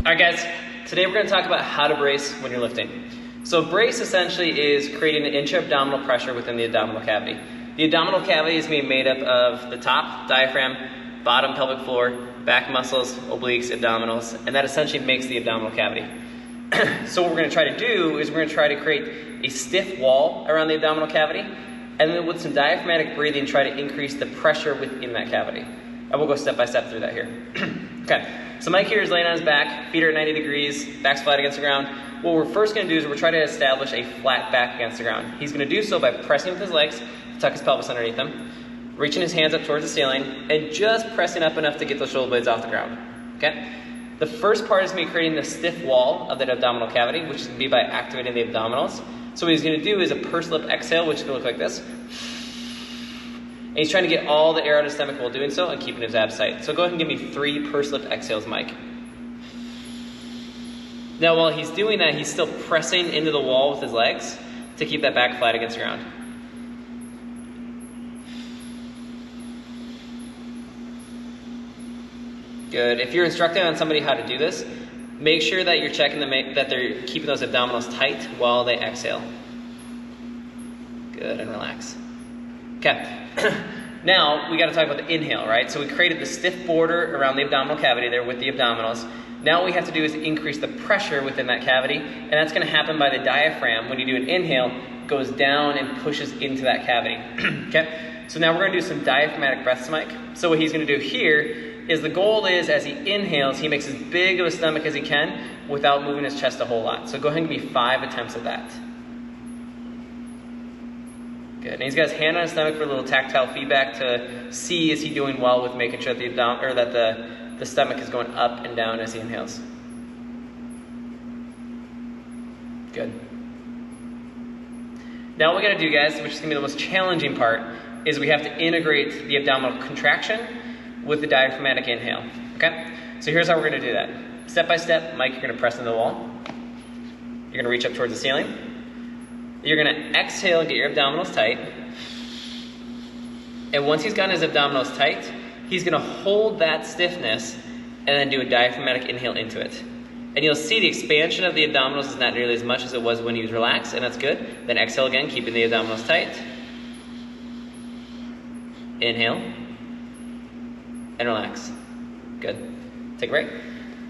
Alright guys, today we're going to talk about how to brace when you're lifting. So brace essentially is creating an intra-abdominal pressure within the abdominal cavity. The abdominal cavity is being made up of the top, diaphragm, bottom pelvic floor, back muscles, obliques, abdominals, and that essentially makes the abdominal cavity. So what we're going to try to do is we're going to try to create a stiff wall around the abdominal cavity, and then with some diaphragmatic breathing try to increase the pressure within that cavity. And we'll go step by step through that here. Okay, so Mike here is laying on his back, feet are at 90 degrees, back's flat against the ground. What we're first going to do is we're trying to establish a flat back against the ground. He's going to do so by pressing with his legs, tuck his pelvis underneath him, reaching his hands up towards the ceiling, and just pressing up enough to get those shoulder blades off the ground. Okay? The first part is going to be creating the stiff wall of that abdominal cavity, which is going to be by activating the abdominals. So what he's going to do is a pursed lip exhale, which is going to look like this. And he's trying to get all the air out of his stomach while doing so and keeping his abs tight. So go ahead and give me 3 pursed lip exhales, Mike. Now while he's doing that, he's still pressing into the wall with his legs to keep that back flat against the ground. Good. If you're instructing on somebody how to do this, make sure that you're checking that they're keeping those abdominals tight while they exhale. Good, and relax. Okay. Now we got to talk about the inhale, right? So we created the stiff border around the abdominal cavity there with the abdominals. Now what we have to do is increase the pressure within that cavity, and that's going to happen by the diaphragm. When you do an inhale, it goes down and pushes into that cavity. Okay? So now we're going to do some diaphragmatic breaths, Mike. So what he's going to do here is the goal is as he inhales, he makes as big of a stomach as he can without moving his chest a whole lot. So go ahead and give me 5 attempts at that. Good. And he's got his hand on his stomach for a little tactile feedback to see is he doing well with making sure that the stomach is going up and down as he inhales. Good. Now what we got to do, guys, which is going to be the most challenging part, is we have to integrate the abdominal contraction with the diaphragmatic inhale. Okay? So here's how we're going to do that. Step by step, Mike, you're going to press into the wall. You're going to reach up towards the ceiling. You're going to exhale and get your abdominals tight. And once he's gotten his abdominals tight, he's going to hold that stiffness and then do a diaphragmatic inhale into it. And you'll see the expansion of the abdominals is not nearly as much as it was when he was relaxed, and that's good. Then exhale again, keeping the abdominals tight. Inhale. And relax. Good. Take a break.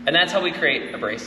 And that's how we create a brace.